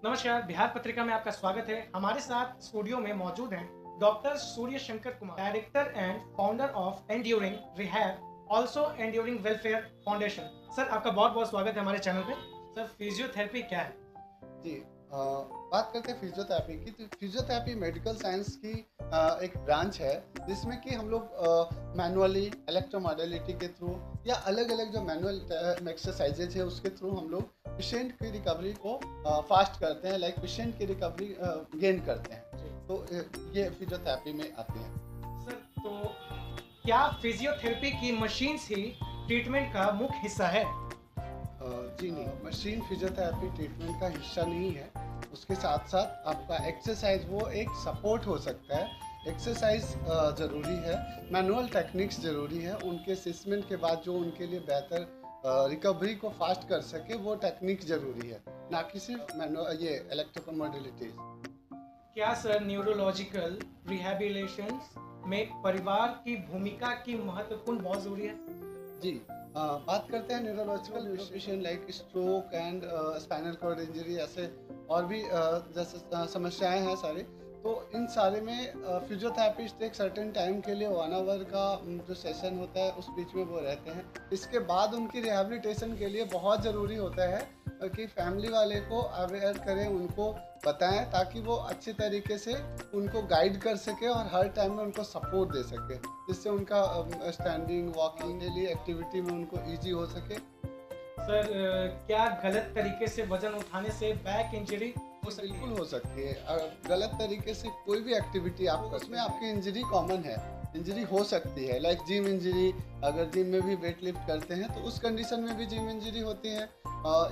नमस्कार, बिहार पत्रिका में आपका स्वागत है। हमारे साथ स्टूडियो में मौजूद हैं doctor Surya Shankar Kumar, director and founder of enduring rehab, also enduring welfare foundation. Sir, आपका बहुत बहुत स्वागत है हमारे चैनल पे। सर, फिजियोथेरेपी क्या है? जी, बात करते हैं फिजियोथेरेपी की। तो फिजियोथेरेपी मेडिकल साइंस की एक ब्रांच है जिसमें कि हम लोग मैनुअली इलेक्ट्रोमोडेलिटी के थ्रू या अलग अलग जो मैनुअल एक्सरसाइजेज है उसके थ्रू हम लोग पेशेंट की रिकवरी को फास्ट करते हैं, लाइक पेशेंट की रिकवरी गेन करते हैं। तो ये फिजियोथेरेपी में आते हैं। सर, तो क्या फिजियोथेरेपी की मशीन्स ही ट्रीटमेंट का मुख्य हिस्सा है? जी नहीं, मशीन फिजियोथेरेपी ट्रीटमेंट का हिस्सा नहीं है। उसके साथ साथ आपका एक्सरसाइज वो एक सपोर्ट हो सकता है। एक्सरसाइज ज़रूरी है, मैनुअल टेक्निक्स ज़रूरी है। उनके असेसमेंट के बाद जो उनके लिए बेहतर रिकवरी को फास्ट कर सके वो टेक्निक ज़रूरी है, ना कि सिर्फ ये इलेक्ट्रिकल मोडिलिटी। क्या सर न्यूरोलॉजिकल रिहैबिलिटेशन में परिवार की भूमिका की महत्वपूर्ण बहुत जरूरी है? जी, बात करते हैं neurological disorder like stroke and spinal cord injury, ऐसे और भी जैसे समस्याएं हैं सारी। तो इन सारे में फिजियोथेरेपिस्ट एक सर्टेन टाइम के लिए 1 आवर का जो सेशन होता है उस बीच में वो रहते हैं। इसके बाद उनकी रिहैबिलिटेशन के लिए बहुत ज़रूरी होता है कि फैमिली वाले को अवेयर करें, उनको बताएं, ताकि वो अच्छे तरीके से उनको गाइड कर सके और हर टाइम में उनको सपोर्ट दे सके, जिससे उनका स्टैंडिंग वॉकिंग डेली एक्टिविटी में उनको ईजी हो सके। सर, क्या गलत तरीके से वजन उठाने से बैक इंजरी हो सकती बिल्कुल है? हो सकती है। गलत तरीके से कोई भी एक्टिविटी आप उसमें आपकी इंजरी कॉमन है, इंजरी हो सकती है, लाइक जिम इंजरी। अगर जिम में भी वेट लिफ्ट करते हैं तो उस कंडीशन में भी जिम इंजरी होती है।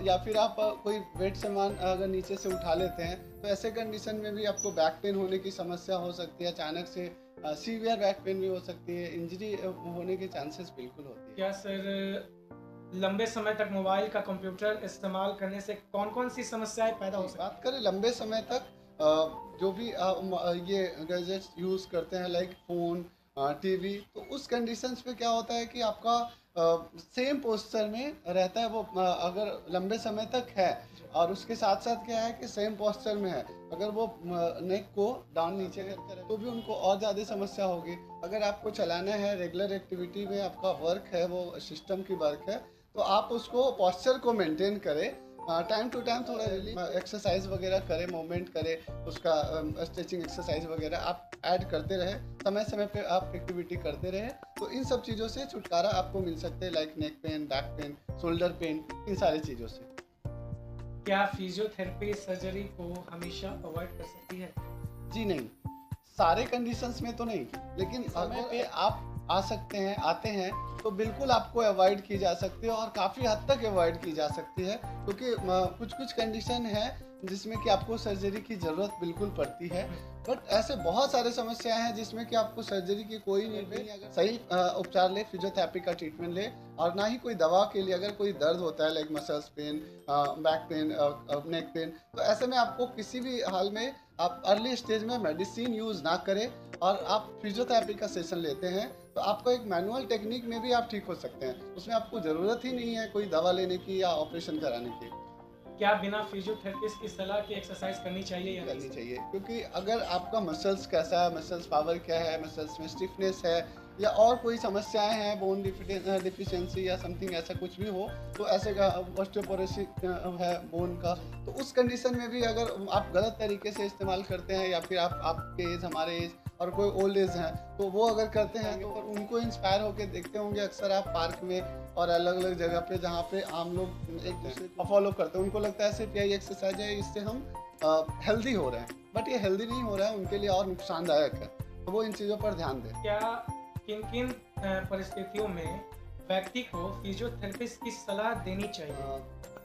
या फिर आप कोई वेट सामान अगर नीचे से उठा लेते हैं तो ऐसे कंडीशन में भी आपको बैक पेन होने की समस्या हो सकती है। अचानक से सीवियर बैक पेन भी हो सकती है, इंजरी होने के चांसेस बिल्कुल होती है। क्या सर लंबे समय तक मोबाइल का कंप्यूटर इस्तेमाल करने से कौन कौन सी समस्याएं पैदा हो सकती बात करें लंबे समय तक जो भी ये गैजेट्स यूज़ करते हैं लाइक फ़ोन, टीवी, तो उस कंडीशंस पे क्या होता है कि आपका सेम पोस्चर में रहता है वो, अगर लंबे समय तक है। और उसके साथ साथ क्या है कि सेम पोस्चर में है, अगर वो नेक को डाउन नीचे करते रहे तो भी उनको और ज़्यादा समस्या होगी। अगर आपको चलाना है, रेगुलर एक्टिविटी में आपका वर्क है, वो सिस्टम की वर्क है, तो आप उसको पोस्चर को मेंटेन करें। टाइम टू टाइम थोड़ा एक्सरसाइज वगैरह करें, मूवमेंट करें, उसका स्ट्रेचिंग एक्सरसाइज वगैरह आप ऐड करते रहे, समय समय पे आप एक्टिविटी करते रहे, तो इन सब चीज़ों से छुटकारा आपको मिल सकते हैं, like neck pain, back pain, shoulder pain, इन सारी चीज़ों से। है? क्या फिजियोथेरेपी सर्जरी को हमेशा अवॉइड कर सकती है? जी नहीं, सारे कंडीशंस में तो नहीं, लेकिन समय पे आप आ सकते हैं, आते हैं, तो बिल्कुल आपको अवॉइड की जा सकती है और काफ़ी हद तक अवॉइड की जा सकती है, क्योंकि कुछ कुछ कंडीशन है जिसमें कि आपको सर्जरी की ज़रूरत बिल्कुल पड़ती है। बट ऐसे बहुत सारे समस्याएं हैं जिसमें कि आपको सर्जरी की कोई नीड नहीं, अगर सही उपचार ले, फिजियोथेरेपी का ट्रीटमेंट ले, और ना ही कोई दवा के लिए अगर कोई दर्द होता है like muscles pain, back pen, neck pain, तो ऐसे में आपको किसी भी हाल में आप अर्ली स्टेज में मेडिसिन यूज़ ना करें और आप फिजियोथेरेपी का सेशन लेते हैं, तो आपको एक मैनुअल टेक्निक में भी आप ठीक हो सकते हैं। उसमें आपको ज़रूरत ही नहीं है कोई दवा लेने की या ऑपरेशन कराने की। क्या बिना फिजियोथेरेपिस्ट की सलाह के एक्सरसाइज करनी चाहिए या करनी नहीं? चाहिए, क्योंकि अगर आपका मसल्स कैसा है, मसल्स पावर क्या है, मसल्स में स्टिफनेस है या और कोई समस्याएं हैं, बोन डिफिशिएंसी या समथिंग ऐसा कुछ भी हो, तो ऐसे का ऑस्टियोपोरोसिस है बोन का, तो उस कंडीशन में भी अगर आप गलत तरीके से इस्तेमाल करते हैं, या फिर आप आपके एज, हमारे एज और कोई ओल्ड एज हैं, तो वो अगर करते हैं तो उनको इंस्पायर होकर देखते होंगे अक्सर आप पार्क में और अलग अलग जगह पे जहाँ पे आम लोग एक दूसरे को फॉलो करते हैं, उनको लगता है सिर्फ यही एक्सरसाइज है, इससे हम हेल्दी हो रहे हैं, बट ये हेल्दी नहीं हो रहा है, उनके लिए और नुकसानदायक है, तो वो इन चीज़ों पर ध्यान दें। क्या किन किन परिस्थितियों में व्यक्ति को फिजियोथेरेपिस्ट की सलाह देनी चाहिए?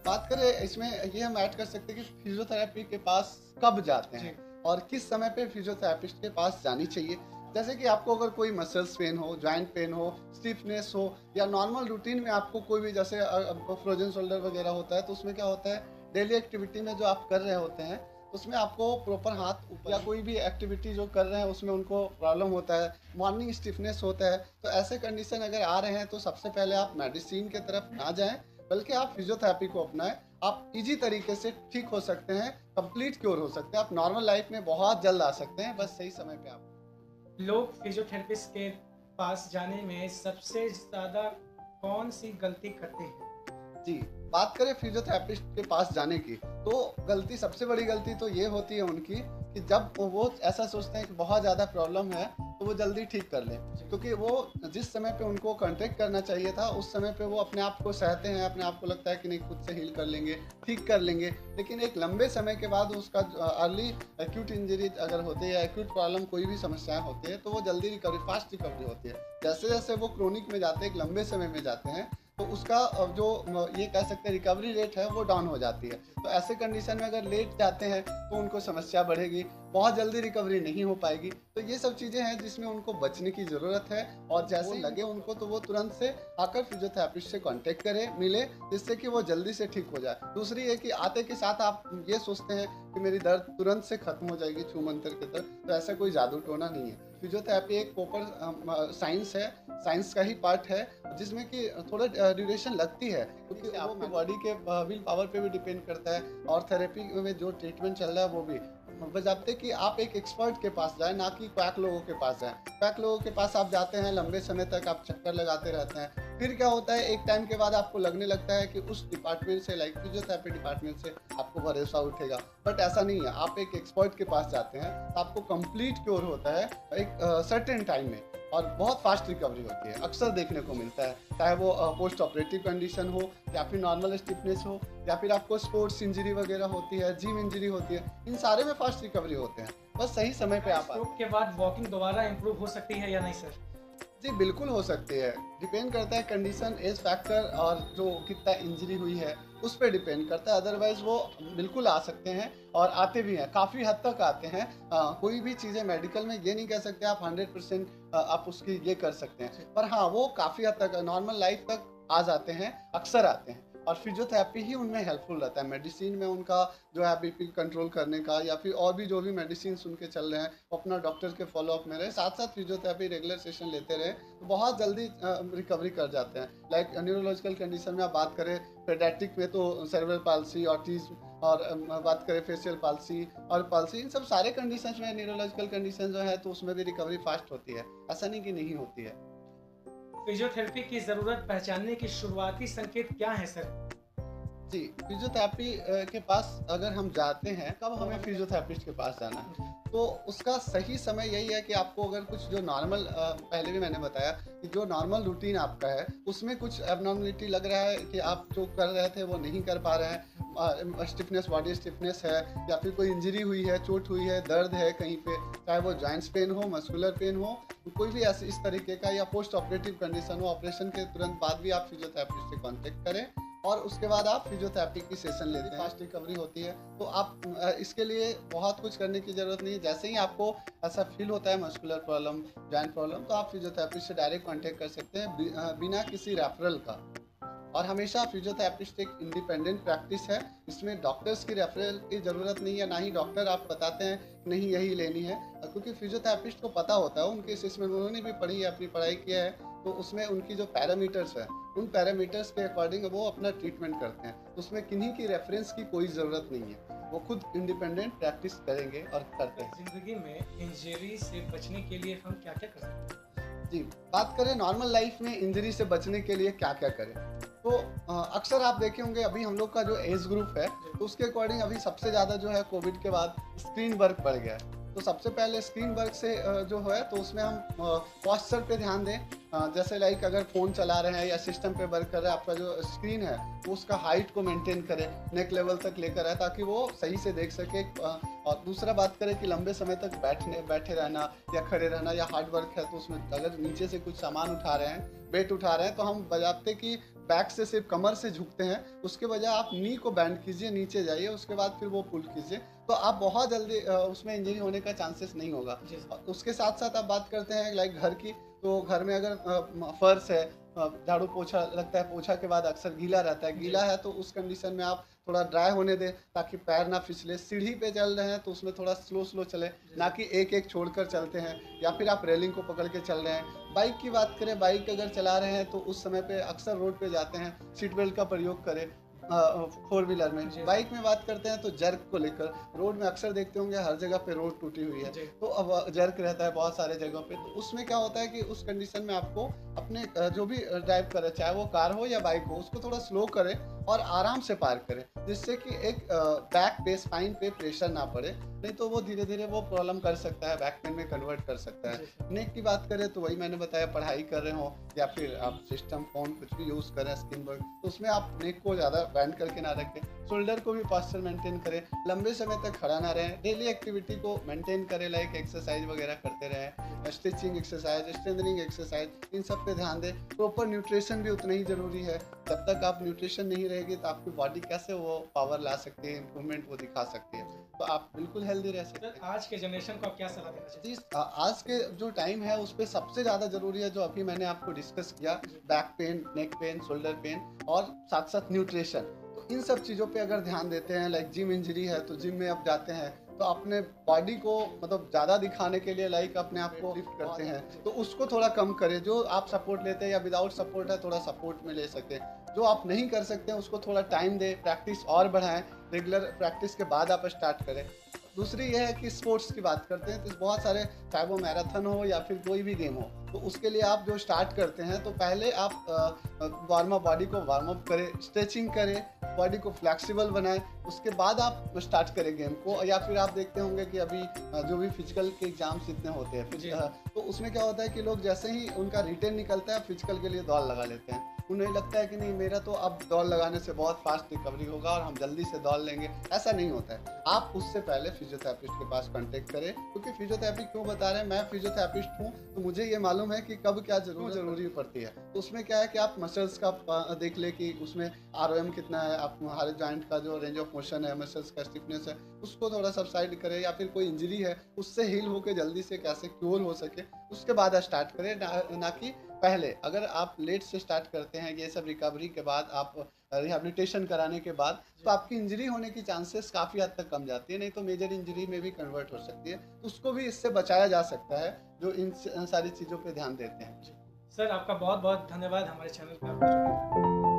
बात करें इसमें, ये हम ऐड कर सकते हैं कि फिजियोथेरेपी के पास कब जाते हैं और किस समय पे फिजियोथेरेपिस्ट के पास जानी चाहिए। जैसे कि आपको अगर कोई मसल्स पेन हो, जॉइंट पेन हो, स्टिफनेस हो, या नॉर्मल रूटीन में आपको कोई भी, जैसे फ्रोजन शोल्डर वगैरह होता है, तो उसमें क्या होता है, डेली एक्टिविटी में जो आप कर रहे होते हैं उसमें आपको प्रॉपर हाथ ऊपर, या कोई भी एक्टिविटी जो कर रहे हैं उसमें उनको प्रॉब्लम होता है, मॉर्निंग स्टिफनेस होता है, तो ऐसे कंडीशन अगर आ रहे हैं तो सबसे पहले आप मेडिसिन की तरफ ना जाएं, बल्कि आप फिजियोथेरेपी को अपनाएं। आप इजी तरीके से ठीक हो सकते हैं, कंप्लीट क्योर हो सकते हैं, आप नॉर्मल लाइफ में बहुत जल्द आ सकते हैं, बस सही समय पे आप। लोग फिजियोथेरेपिस्ट के पास जाने में सबसे ज़्यादा कौन सी गलती करते हैं? जी, बात करें फिजियोथेरेपिस्ट के पास जाने की, तो गलती सबसे बड़ी गलती तो ये होती है उनकी कि जब वो ऐसा सोचते हैं कि बहुत ज़्यादा प्रॉब्लम है, तो वो जल्दी ठीक कर लें। क्योंकि वो जिस समय पे उनको कॉन्टैक्ट करना चाहिए था, उस समय पे वो अपने आप को सहते हैं, अपने आप को लगता है कि नहीं खुद से हील कर लेंगे, ठीक कर लेंगे। लेकिन एक लंबे समय के बाद उसका अर्ली एक्यूट इंजरी अगर होती है या एक्यूट प्रॉब्लम कोई भी समस्याएँ होती है, तो वो जल्दी रिकवरी, फास्ट रिकवरी होती है। जैसे-जैसे वो क्रोनिक में जाते हैं, एक लंबे समय में जाते हैं, तो उसका जो ये कह सकते हैं रिकवरी रेट है वो डाउन हो जाती है। तो ऐसे कंडीशन में अगर लेट जाते हैं तो उनको समस्या बढ़ेगी, बहुत जल्दी रिकवरी नहीं हो पाएगी। तो ये सब चीज़ें हैं जिसमें उनको बचने की ज़रूरत है, और जैसे लगे उनको तो वो तुरंत से आकर फिजियोथेरेपिस्ट से कांटेक्ट करें, मिले, जिससे कि वो जल्दी से ठीक हो जाए। दूसरी है कि आते के साथ आप ये सोचते हैं कि मेरी दर्द तुरंत से खत्म हो जाएगी छू मंतर की तरह, तो ऐसा कोई जादू टोना नहीं है। फिजियोथेरेपी एक प्रॉपर साइंस है, साइंस का ही पार्ट है, जिसमें कि थोड़ा ड्यूरेशन लगती है, क्योंकि आपकी बॉडी के विल पावर पे भी डिपेंड करता है, और थेरेपी में जो ट्रीटमेंट चल रहा है वो भी। बजाते कि आप एक एक्सपर्ट के पास जाएं, ना कि क्वैक लोगों के पास जाएं। क्वैक लोगों के पास आप जाते हैं, लंबे समय तक आप चक्कर लगाते रहते हैं, फिर क्या होता है, एक टाइम के बाद आपको लगने लगता है कि उस डिपार्टमेंट से, लाइक फिजियोथेरेपी डिपार्टमेंट से आपको भरोसा उठेगा। बट ऐसा नहीं है, आप एक एक्सपर्ट के पास जाते हैं, आपको कंप्लीट क्योर होता है एक सर्टेन टाइम में, और बहुत फास्ट रिकवरी होती है, अक्सर देखने को मिलता है। चाहे वो पोस्ट ऑपरेटिव कंडीशन हो, या फिर नॉर्मल स्टिफनेस हो, या फिर आपको स्पोर्ट्स इंजरी वगैरह होती है, जिम इंजरी होती है, इन सारे में फास्ट रिकवरी होते हैं, बस सही समय पे आप आते हैं। स्ट्रोक के बाद वॉकिंग दोबारा इम्प्रूव हो सकती है या नहीं सर? जी, बिल्कुल हो सकती है। डिपेंड करता है कंडीशन, एज फैक्टर, और जो कितना इंजरी हुई है उस पे डिपेंड करता है। अदरवाइज़ वो बिल्कुल आ सकते हैं, और आते भी हैं, काफ़ी हद तक आते हैं। कोई भी चीज़ें मेडिकल में ये नहीं कह सकते आप 100% आप उसकी ये कर सकते हैं। पर हाँ, वो काफ़ी हद तक नॉर्मल लाइफ तक आ जाते हैं, अक्सर आते हैं। और फिजियोथेरेपी ही उनमें हेल्पफुल रहता है। मेडिसिन में उनका जो है बीपी कंट्रोल करने का, या फिर और भी जो भी मेडिसिन उनके चल रहे हैं, वो अपना डॉक्टर के फॉलोअप में रहे, साथ साथ फिजियोथेरेपी रेगुलर सेशन लेते रहे, तो बहुत जल्दी रिकवरी कर जाते हैं। लाइक न्यूरोलॉजिकल कंडीशन में आप बात करें, पेडियाट्रिक में तो सेरेब्रल पाल्सी, ऑटिज्म, और बात करें फेशियल पाल्सी और पाल्सी, इन सब सारे कंडीशंस में न्यूरोलॉजिकल कंडीशन जो है, तो उसमें भी रिकवरी फास्ट होती है, ऐसा नहीं कि नहीं होती है। फिजियोथेरेपी की ज़रूरत पहचानने की शुरुआती संकेत क्या है सर? जी, फिजियोथेरेपी के पास अगर हम जाते हैं, कब हमें फिजियोथेरेपिस्ट के पास जाना है, तो उसका सही समय यही है कि आपको अगर कुछ जो नॉर्मल, पहले भी मैंने बताया कि जो नॉर्मल रूटीन आपका है उसमें कुछ एबनॉर्मलिटी लग रहा है कि आप जो कर रहे थे वो नहीं कर पा रहे हैं, स्टिफनेस, बॉडी स्टिफनेस है, या फिर कोई इंजरी हुई है, चोट हुई है, दर्द है कहीं पे, चाहे वो जॉइंट्स पेन हो, मस्कुलर पेन हो, कोई भी ऐसे इस तरीके का, या पोस्ट ऑपरेटिव कंडीशन हो, ऑपरेशन के तुरंत बाद भी आप फिजियोथेरेपिस्ट से कॉन्टेक्ट करें, और उसके बाद आप फिजियोथेरेपी की सेशन लेते हैं, फास्ट रिकवरी होती है। तो आप इसके लिए बहुत कुछ करने की ज़रूरत नहीं है। जैसे ही आपको ऐसा फील होता है मस्कुलर प्रॉब्लम, जॉइंट प्रॉब्लम, तो आप फिजियोथेरेपिस्ट से डायरेक्ट कांटेक्ट कर सकते हैं, बिना किसी रेफरल का। और हमेशा फिजियोथेरेपिस्ट एक इंडिपेंडेंट प्रैक्टिस है, इसमें डॉक्टर्स की रेफरल की ज़रूरत नहीं है, ना ही डॉक्टर आप बताते हैं नहीं यही लेनी है, क्योंकि फिजियोथेरेपिस्ट को पता होता है, उनके इसमें उन्होंने भी पढ़ी है, अपनी पढ़ाई किया है, तो उसमें उनकी जो पैरामीटर्स है, उन पैरामीटर्स के अकॉर्डिंग वो अपना ट्रीटमेंट करते हैं, तो उसमें किन्हीं की रेफरेंस की कोई ज़रूरत नहीं है, वो खुद इंडिपेंडेंट प्रैक्टिस करेंगे और करते हैं। जिंदगी में इंजरी से बचने के लिए हम क्या क्या कर सकते हैं? जी, बात करें नॉर्मल लाइफ में इंजरी से बचने के लिए क्या क्या करें, तो अक्सर आप देखे होंगे अभी हम लोग का जो एज ग्रुप है, तो उसके अकॉर्डिंग अभी सबसे ज़्यादा जो है कोविड के बाद स्क्रीन वर्क बढ़ गया है। तो सबसे पहले स्क्रीन वर्क से जो है, तो उसमें हम पॉस्चर पे ध्यान दें। जैसे लाइक अगर फ़ोन चला रहे हैं या सिस्टम पे वर्क कर रहे हैं, आपका जो स्क्रीन है वो उसका हाइट को मेंटेन करें, नेक लेवल तक लेकर आए, ताकि वो सही से देख सके। और दूसरा बात करें कि लंबे समय तक बैठे रहना या खड़े रहना, या हार्ड वर्क है तो उसमें अगर नीचे से कुछ सामान उठा रहे हैं, वेट उठा रहे हैं, तो हम बजाते कि बैक से सिर्फ कमर से झुकते हैं, उसके बजाय आप नी को बैंड कीजिए, नीचे जाइए, उसके बाद फिर वो पुल कीजिए, तो आप बहुत जल्दी उसमें इंजरी होने का चांसेस नहीं होगा। और उसके साथ साथ आप बात करते हैं लाइक घर की, तो घर में अगर फर्श है, झाड़ू पोछा लगता है, पोछा के बाद अक्सर गीला रहता है, गीला है तो उस कंडीशन में आप थोड़ा ड्राई होने दें, ताकि पैर ना फिसले। सीढ़ी पे चल रहे हैं तो उसमें थोड़ा स्लो स्लो चले, ना कि एक एक छोड़कर चलते हैं, या फिर आप रेलिंग को पकड़ के चल रहे हैं। बाइक की बात करें, बाइक अगर चला रहे हैं तो उस समय पे अक्सर रोड पे जाते हैं, सीट बेल्ट का प्रयोग करें। फोर व्हीलर में। जी। बाइक में बात करते हैं तो जर्क को लेकर, रोड में अक्सर देखते होंगे हर जगह पे रोड टूटी हुई है, जी। तो अब जर्क रहता है बहुत सारे जगहों पे। तो उसमें क्या होता है कि उस कंडीशन में आपको अपने जो भी ड्राइव करे, चाहे वो कार हो या बाइक हो, उसको थोड़ा स्लो करें और आराम से पार करें, जिससे कि एक बैक पे, स्पाइन पे प्रेशर ना पड़े, नहीं तो वो धीरे धीरे वो प्रॉब्लम कर सकता है, बैक पेन में कन्वर्ट कर सकता जी है। सर। नेक की बात करें तो वही मैंने बताया, पढ़ाई कर रहे हो या फिर आप सिस्टम फोन कुछ भी यूज़ करें, स्क्रीन वर्क, तो उसमें आप नेक को ज़्यादा बैंड करके ना रखें। शोल्डर को भी पास्चर मेंटेन करें, लंबे समय तक खड़ा ना रहें, डेली एक्टिविटी को मेंटेन करें, लाइक एक्सरसाइज वगैरह करते रहें, स्टिचिंग एक्सरसाइज, स्ट्रेंथनिंग एक्सरसाइज, इन सब पे ध्यान दें। प्रॉपर न्यूट्रिशन भी उतना ही ज़रूरी है। जब तक आप न्यूट्रिशन नहीं रहेगी तो आपकी बॉडी कैसे वो पावर ला सकती है, इंप्रूवमेंट वो दिखा सकती है। तो आप बिल्कुल हेल्दी रह सकते सर हैं। आज के जनरेशन को आप क्या सलाह देना जी, चाहिए? आज के जो टाइम है उस पे सबसे ज़्यादा ज़रूरी है जो अभी मैंने आपको डिस्कस किया, back pain, neck pain, shoulder pen और साथ साथ न्यूट्रिशन। तो इन सब चीज़ों पे अगर ध्यान देते हैं, लाइक जिम इंजरी है तो जिम में आप जाते हैं तो अपने बॉडी को मतलब ज़्यादा दिखाने के लिए लाइक अपने आप को लिफ्ट करते हैं, तो उसको थोड़ा कम करें। जो आप सपोर्ट लेते हैं या विदाउट सपोर्ट है, थोड़ा सपोर्ट में ले सकते हैं। जो आप नहीं कर सकते हैं उसको थोड़ा टाइम दें, प्रैक्टिस और बढ़ाएं, रेगुलर प्रैक्टिस के बाद आप स्टार्ट करें। दूसरी ये है कि स्पोर्ट्स की बात करते हैं तो बहुत सारे, चाहे वो मैराथन हो या फिर कोई भी गेम हो, तो उसके लिए आप जो स्टार्ट करते हैं तो पहले आप वार्म अप, बॉडी को वार्म अप करें, स्ट्रेचिंग करें, बॉडी को फ्लेक्सिबल बनाएं, उसके बाद आप स्टार्ट करें गेम को। या फिर आप देखते होंगे कि अभी जो भी फिजिकल के एग्जाम्स इतने होते हैं जी। तो उसमें क्या होता है कि लोग जैसे ही उनका रिटर्न निकलता है फिजिकल के लिए दौड़ लगा लेते हैं। उन्हें लगता है कि नहीं, मेरा तो अब दौड़ लगाने से बहुत फास्ट रिकवरी होगा और हम जल्दी से दौड़ लेंगे। ऐसा नहीं होता है। आप उससे पहले फिजियोथेरेपिस्ट के पास कांटेक्ट करें, क्योंकि फिजियोथेरेपी क्यों बता रहे हैं, मैं फिजियोथेरेपिस्ट हूँ तो मुझे ये मालूम है कि कब क्या जरूरी पड़ती है। तो उसमें क्या है कि आप मसल्स का देख ले कि उसमें आरओएम कितना है, आप हमारे जॉइंट का जो रेंज ऑफ मोशन है, मसल्स का स्टिफनेस है, उसको थोड़ा सबसाइड करें। या फिर कोई इंजरी है उससे हील होकर जल्दी से कैसे क्योर हो सके, उसके बाद स्टार्ट करें, ना कि पहले। अगर आप लेट से स्टार्ट करते हैं ये सब रिकवरी के बाद, आप रिहेबिलिटेशन कराने के बाद, तो आपकी इंजरी होने की चांसेस काफ़ी हद तक कम जाती है, नहीं तो मेजर इंजरी में भी कन्वर्ट हो सकती है। तो उसको भी इससे बचाया जा सकता है जो इन सारी चीज़ों पे ध्यान देते हैं। सर आपका बहुत बहुत धन्यवाद हमारे चैनल पे आपको जुड़ने के लिए।